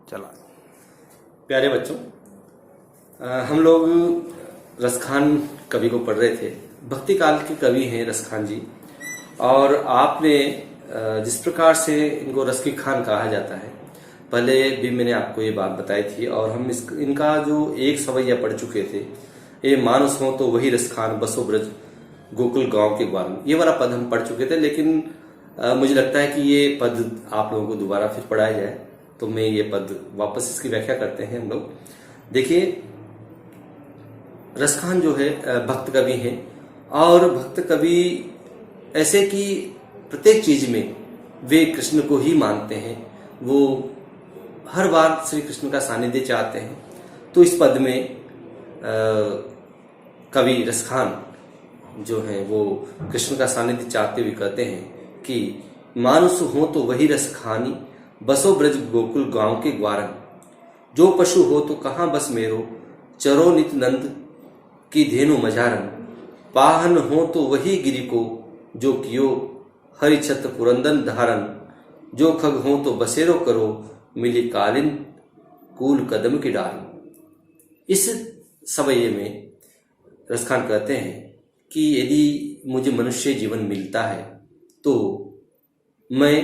चला। प्यारे बच्चों, हम लोग रसखान कवि को पढ़ रहे थे। भक्ति काल के कवि हैं रसखान जी, और आपने जिस प्रकार से इनको रस की खान कहा जाता है, पहले भी मैंने आपको ये बात बताई थी। और हम इनका जो एक सवैया पढ़ चुके थे, ये मानुस हो तो वही रसखान बसो ब्रज गोकुल गांव के ग्वाल, ये वाला पद हम पढ़ चुके थे। लेकिन मुझे लगता है कि ये पद आप लोगों को दोबारा फिर पढ़ाया जाए, तो मैं ये पद वापस इसकी व्याख्या करते हैं हम लोग। देखिए, रसखान जो है भक्त कवि हैं, और भक्त कवि ऐसे कि प्रत्येक चीज में वे कृष्ण को ही मानते हैं। वो हर बार श्री कृष्ण का सानिध्य चाहते हैं। तो इस पद में कवि रसखान जो है वो कृष्ण का सानिध्य चाहते हुए कहते हैं कि मानुष हो तो वही रस खानी, बसो ब्रज गोकुल गांव के ग्वारन। जो पशु हो तो कहाँ बस मेरो, चरो नित नंद की धेनु मझारन। पाहन हो तो वही गिरि को, जो कियो हरि छत्र पुरंदन धारन। जो खग हो तो बसेरो करो, मिली कालिन कूल कदम की डाल। इस सवैये में रसखान कहते हैं कि यदि मुझे मनुष्य जीवन मिलता है तो मैं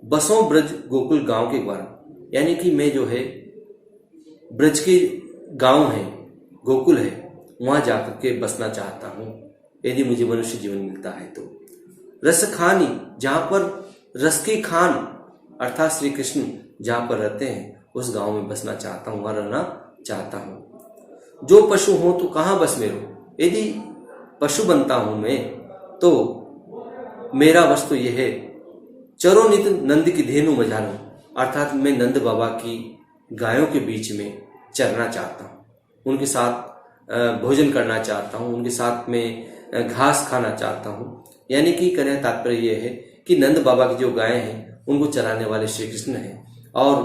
बसों ब्रज गोकुल गांव के ग्वारन, यानी कि मैं जो है ब्रज के गांव है, गोकुल है, वहां जाकर के बसना चाहता हूं यदि मुझे मनुष्य जीवन मिलता है तो। रस खानी, जहां पर रस की खान अर्थात श्री कृष्ण जहां पर रहते हैं उस गांव में बसना चाहता हूं, वहां रहना चाहता हूं। जो पशु हो तो कहां बस मेरो, यदि पशु बनता हूं मैं तो मेरा वश तो यह है, चरो नित नंद की धेनु मझारू, अर्थात मैं नंद बाबा की गायों के बीच में चरना चाहता हूं, उनके साथ भोजन करना चाहता हूं, उनके साथ में घास खाना चाहता हूं। यानी कि कहने तात्पर्य यह है कि नंद बाबा की जो गायें हैं उनको चराने वाले श्री कृष्ण हैं, और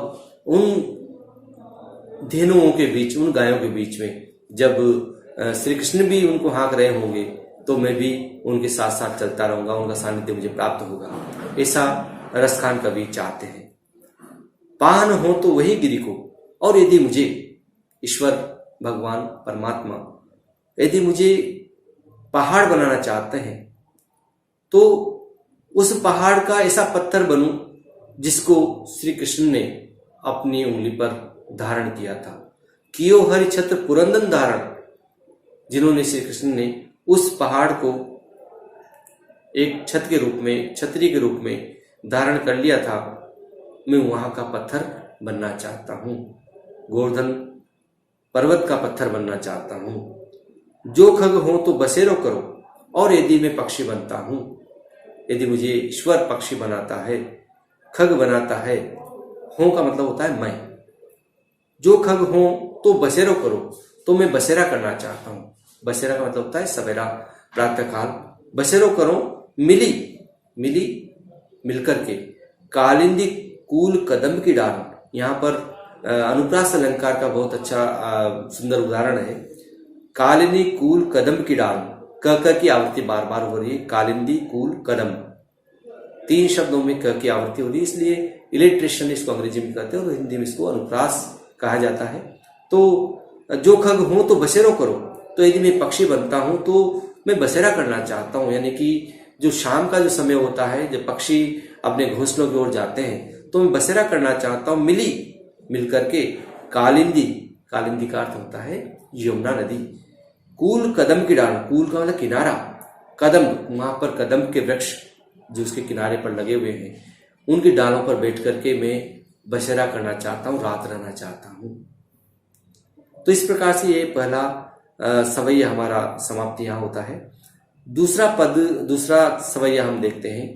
उन धेनुओं के बीच, उन गायों के बीच में जब श्री कृष्ण भी उनको हाँक रहे होंगे तो मैं भी उनके साथ साथ चलता रहूंगा, उनका सानिध्य मुझे प्राप्त होगा। ऐसा रसखान कवि चाहते हैं। पाहन हो तो वही गिरि को, और यदि मुझे ईश्वर भगवान परमात्मा यदि मुझे पहाड़ बनाना चाहते हैं तो उस पहाड़ का ऐसा पत्थर बनूं जिसको श्री कृष्ण ने अपनी उंगली पर धारण किया था। कियो हरि छत्र पुरंदन धारण, जिन्होंने श्री कृष्ण ने उस पहाड़ को एक छत के रूप में, छतरी के रूप में धारण कर लिया था, मैं वहां का पत्थर बनना चाहता हूं, गोवर्धन पर्वत का पत्थर बनना चाहता हूं। जो खग हो तो बसेरो करो, और यदि मैं पक्षी बनता हूं, यदि मुझे ईश्वर पक्षी बनाता है, खग बनाता है, हो का मतलब होता है मैं, जो खग हो तो बसेरो करो, तो मैं बसेरा करना चाहता हूं। बसेरा का मतलब होता है सवेरा, प्रातः काल। बसेरो करो, मिली मिली मिलकर के, कालिंदी कूल कदम की डाल। यहाँ पर अनुप्रास अलंकार का बहुत अच्छा सुंदर उदाहरण है। कालिंदी कूल कदम की डाल, क की आवृत्ति बार बार हो रही है। कालिंदी कूल कदम, 3 शब्दों में क की आवृत्ति हो रही है, इसलिए इलिट्रेशन इसको अंग्रेजी में कहते हैं और हिंदी में इसको अनुप्रास कहा जाता है। तो जो खग हो तो बसेरो करो, तो यदि मैं पक्षी बनता हूं तो मैं बसेरा करना चाहता हूं, यानी कि जो शाम का जो समय होता है जब पक्षी अपने घोंसलों की ओर जाते हैं तो मैं बसेरा करना चाहता हूं। मिल करके कालिंदी, कालिंदी का अर्थ होता है यमुना नदी। कूल कदम की डाल, कूल का मतलब किनारा, कदम, वहां पर कदम के वृक्ष जो उसके किनारे पर लगे हुए हैं, उनकी डालों पर बैठ करके मैं बसेरा करना चाहता हूं, रात रहना चाहता हूं। तो इस प्रकार से ये पहला सवैया हमारा समाप्ति यहां होता है। दूसरा सवैया हम देखते हैं।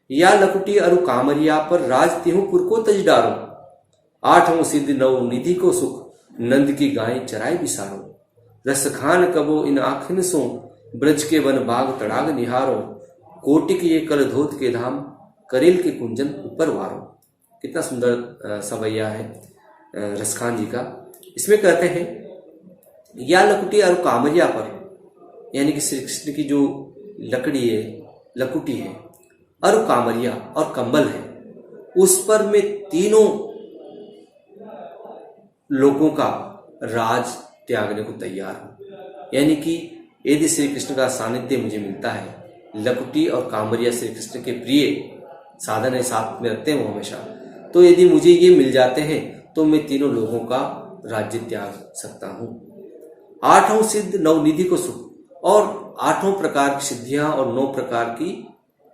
या लकुटी अरु कामरिया पर राज तिहुपुर को तज डारो, 8 सिद्ध 9 निधि को सुख, नंद की गाय चराई बिसारो। रस खान कबो इन आखिन सो, ब्रज के वन बाग तड़ाग निहारो। कोटिक ये कल धोत के धाम, करेल के कुंजन ऊपर वारो। कितना सुंदर सवैया है रसखान जी का। इसमें कहते हैं या लकुटी और कामरिया पर, यानी कि श्री कृष्ण की जो लकड़ी है, लकुटी है, और कामरिया और कंबल है, उस पर मैं तीनों लोगों का राज त्यागने को तैयार हूं। यानी कि यदि श्री कृष्ण का सानिध्य मुझे मिलता है, लकुटी और कांवरिया श्री कृष्ण के प्रिय साधन है, साथ में रखते हैं वो हमेशा, तो यदि मुझे ये मिल जाते हैं तो मैं तीनों लोगों का राज्य त्याग सकता हूं। आठों सिद्ध नौ निधि को सुख, और आठों प्रकार की सिद्धियां और 9 प्रकार की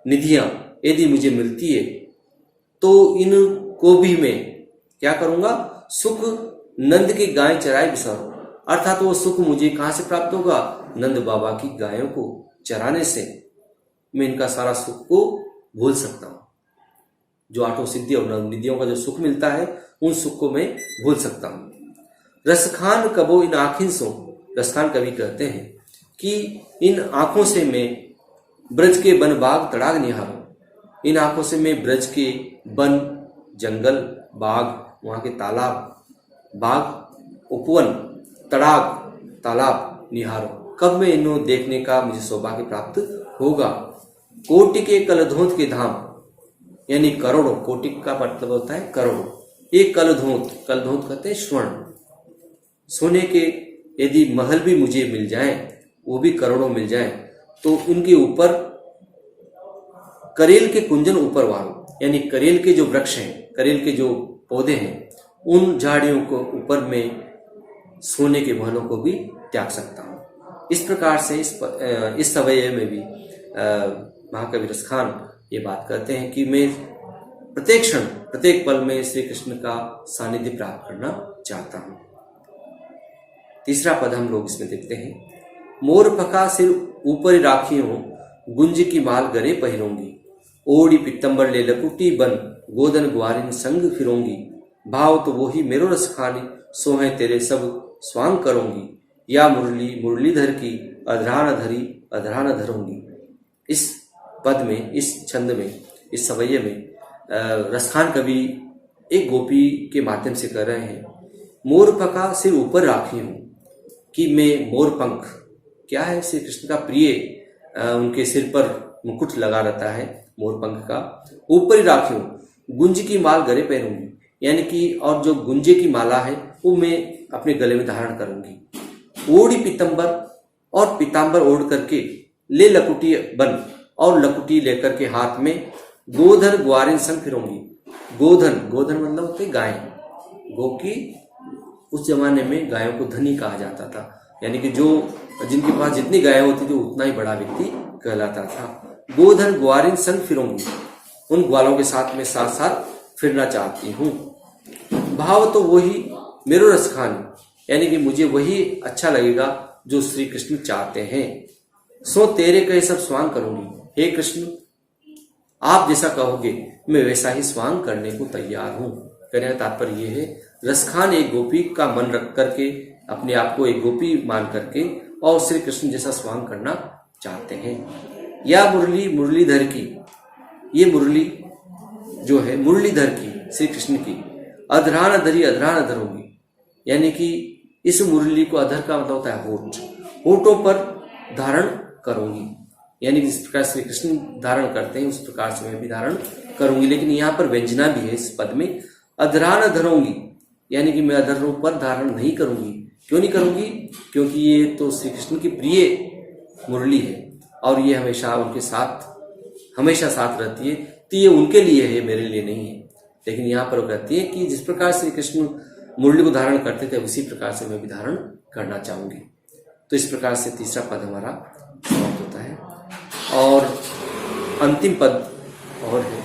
निधियां यदि मुझे मिलती है तो इनको भी मैं क्या करूंगा, सुख नंद की गाय चराए बिसारूं। अर्थात वो सुख मुझे कहां से प्राप्त होगा, नंद बाबा की गायों को चराने से मैं इनका सारा सुख को भूल सकता हूं। जो आठों सिद्धि और नव निधियों का जो सुख मिलता है उन सुख को मैं भूल सकता हूं। रसखान कबो इन आँखिन सो, रसखान कवि कहते हैं कि इन आंखों से मैं ब्रज के वन बाग तड़ाग निहारूं। इन आंखों से मैं ब्रज के वन, जंगल, बाग, वहां के तालाब, बाग, उपवन, तड़ाग, तालाब निहारूं। कब मैं इन्हें देखने का मुझे सौभाग्य प्राप्त होगा। कोटि के कलधोंत के धाम, यानी करोड़ों, कोटि का मतलब होता है करोड़ों। एक कलधोंत, कलधोंत कहते हैं स्वर्ण, सोने के यदि महल भी मुझे मिल जाए, वो भी करोड़ों मिल जाए, तो उनके ऊपर करेल के कुंजन ऊपर वालों, यानी करेल के जो वृक्ष हैं, करेल के जो पौधे हैं, उन झाड़ियों को ऊपर में सोने के महलों को भी त्याग सकता हूं। इस प्रकार से इस सवैये में भी महाकवि रसखान ये बात कहते हैं कि मैं प्रत्येक क्षण, प्रत्येक पल में श्री कृष्ण का सानिध्य प्राप्त करना चाहता हूं। तीसरा पद हम लोग इसमें देखते हैं। मोर पका सिर ऊपर राखियों, गुंज की माल गरे पहिरोंगी। ओड़ी पितंबर ले लकुटी बन, गोदन ग्वारिन संग फिरोंगी। भाव तो वो ही मेरो रस खानी, सोहे तेरे सब स्वांग करूंगी। या मुरली मुरलीधर की, अधरान धरी अधरान धरूंगी। इस पद में, इस छंद में, इस सवैये में रसखान कवि एक गोपी के माध्यम से कर रहे हैं। मोर पका सिर ऊपर राखी हूं, कि मैं मोर पंख, क्या है श्री कृष्ण का प्रिय, उनके सिर पर मुकुट लगा रहता है मोर पंख का, ऊपर ही राखी हूं, गुंज की माल गले पहनूंगी, यानी कि और जो गुंजे की माला है वो मैं अपने गले में धारण करूंगी। ओढ़ी पीतंबर, और पीतांबर ओढ़ करके, ले लकुटी बन, और लकुटी लेकर के हाथ में, गोधन ग्वारिन संग फिरूंगी। गोधन, गोधन मतलब होते गाय, गो की उस जमाने में गायों को धनी कहा जाता था, यानी कि जो जिनके पास जितनी गायें होती थी उतना ही बड़ा व्यक्ति कहलाता था। गोधन ग्वारिन संग फिरूंगी, उन ग्वालों के साथ में साथ साथ फिरना चाहती हूँ। भाव तो वही मेरो रसखान, यानी कि मुझे वही अच्छा लगेगा जो श्री कृष्ण चाहते हैं। सो तेरे कहे सब स्वांग करूंगी, हे कृष्ण आप जैसा कहोगे मैं वैसा ही स्वांग करने को तैयार हूँ। कहने का तात्पर्य यह है, रसखान एक गोपी का मन रख करके, अपने आप को एक गोपी मान करके और श्री कृष्ण जैसा स्वांग करना चाहते हैं। या मुरली मुरलीधर की, ये मुरली जो है मुरलीधर की, श्री कृष्ण की, अधरान धरी अधरान धरूंगी, यानी कि इस मुरली को, अधर का मतलब होता है होठ, होठों पर धारण करूंगी, यानी जिस प्रकार श्री कृष्ण धारण करते हैं उस प्रकार से मैं भी धारण करूंगी। लेकिन यहाँ पर व्यंजना भी है इस पद में, अधरान धरूंगी, यानी कि मैं अधरों पर धारण नहीं करूंगी। क्यों नहीं करूंगी? क्योंकि ये तो श्री कृष्ण की प्रिय मुरली है और ये हमेशा उनके साथ, हमेशा साथ रहती है, तो ये उनके लिए है, मेरे लिए नहीं है। लेकिन यहाँ पर वो कहती है कि जिस प्रकार श्री कृष्ण मुरली को धारण करते थे उसी प्रकार से मैं भी धारण करना चाहूंगी। तो इस प्रकार से तीसरा पद हमारा समाप्त होता है। और अंतिम पद और है,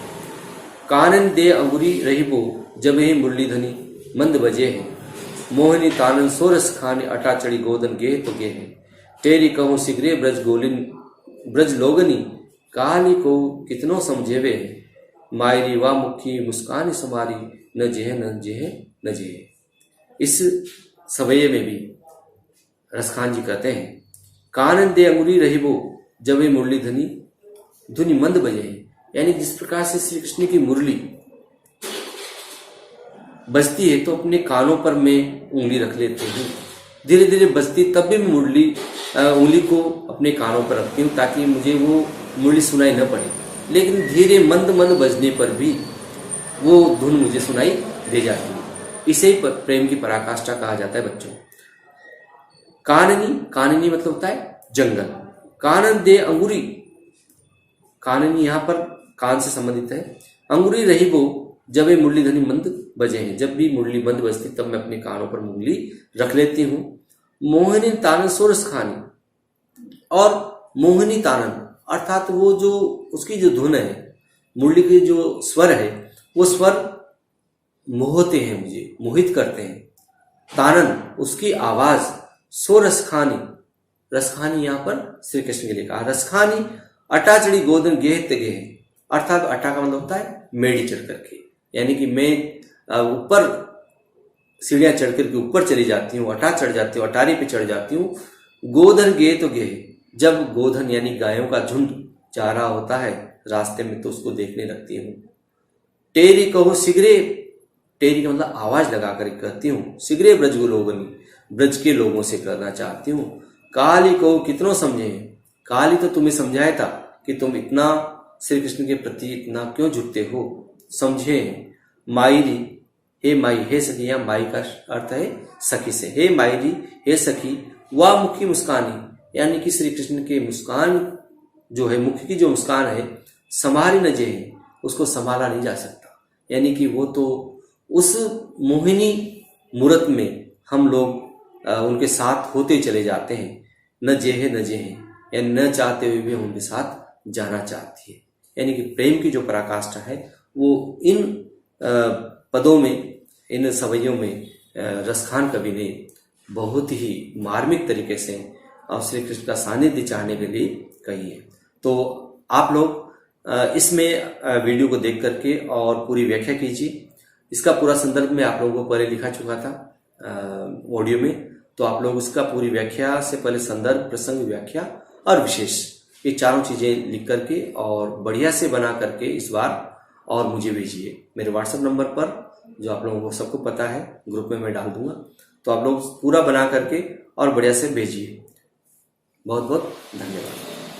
कानन दे अंगुरी रहीबो, जब ही मुरलीधनी मंद बजे है। मोहिनी तानन सोरस खाने, अटा चढ़ी गोदन गेह तो गेह है। तेरी कहूँ सिगरे ब्रज गोलिन ब्रज लोगनी, कहानी को कितनों समझेवे है। मायरी वा मुखी मुस्कान समारी, न जेह न जेह न जेह। इस सवैये में भी रसखान जी कहते हैं, कानन दे अंगुरी रहीबो, जब ये मुरली धुनी मंद बजे है, यानी जिस प्रकार से श्री कृष्ण की मुरली बजती है तो अपने कानों पर मैं उंगली रख लेती हूँ। धीरे धीरे बजती तब भी मैं मुरली उंगली को अपने कानों पर रखती हूँ ताकि मुझे वो मुरली सुनाई न पड़े। लेकिन धीरे मंद मंद बजने पर भी वो धुन मुझे सुनाई दे जाती है। इसे ही प्रेम की पराकाष्ठा कहा जाता है बच्चों। काननी, काननी मतलब होता है जंगल। कानन दे अंगुरी, काननी यहाँ पर कान से संबंधित है। अंगुरी रही वो जब ये मुरली ध्वनि मंद बजे हैं, जब भी मुरली मंद बजती तब मैं अपने कानों पर मुरली रख लेती हूँ। मोहिनी तानन सोरस खानी, और मोहिनी तानन अर्थात वो जो उसकी जो धुन है, मुरली के जो स्वर है, वो स्वर मोहते हैं, मुझे मोहित करते हैं। तानन उसकी आवाज, सो रसखानी, रसखानी यहाँ पर श्री कृष्ण के लिए कहा। रसखानी अटाचड़ी गोदन गेह तेगे, अर्थात अटा का मतलब होता है मेड़ी चढ़ करके, यानी कि मैं ऊपर सीढ़ियां चढ़ करके ऊपर चली जाती हूँ, अटा चढ़ जाती हूँ, अटारी पे चढ़ जाती हूँ। गोधन गे तो गे, जब गोधन यानी गायों का झुंड जा रहा होता है रास्ते में तो उसको देखने लगती हूँ। टेरी कहो सिगरे, टेरी का मतलब आवाज लगा कर कहती हूँ। सिगरे ब्रज लोगनी, ब्रज के लोगों से करना चाहती हूँ। काली कहो कितनों समझे, काली तो तुम्हें समझाया था कि तुम इतना श्री कृष्ण के प्रति इतना क्यों जुटते हो, समझे। मायरी, हे माई, हे सखी, या माई का अर्थ है सखी से। हे मायरी, हे सखी, वह मुखी मुस्कानी, यानी कि श्री कृष्ण के मुस्कान जो है, मुख की जो मुस्कान है, संभाली न जे है, उसको संभाला नहीं जा सकता। यानी कि वो तो उस मोहिनी मूर्त में हम लोग उनके साथ होते चले जाते हैं। न जे है न जे है, या न चाहते हुए भी उनके साथ जाना चाहती है। यानी कि प्रेम की जो पराकाष्ठा है वो इन पदों में, इन सवैयों में रसखान कवि ने बहुत ही मार्मिक तरीके से और श्री कृष्ण का सानिध्य चाहने के लिए कही है। तो आप लोग इसमें वीडियो को देख करके और पूरी व्याख्या कीजिए। इसका पूरा संदर्भ मैं आप लोगों को पहले लिखा चुका था ऑडियो में, तो आप लोग उसका पूरी व्याख्या से पहले संदर्भ, प्रसंग, व्याख्या और विशेष, ये चारों चीजें लिख करके और बढ़िया से बना करके इस बार और मुझे भेजिए मेरे व्हाट्सएप नंबर पर, जो आप लोगों को सबको पता है, ग्रुप में मैं डाल दूंगा। तो आप लोग पूरा बना करके और बढ़िया से भेजिए। बहुत बहुत धन्यवाद।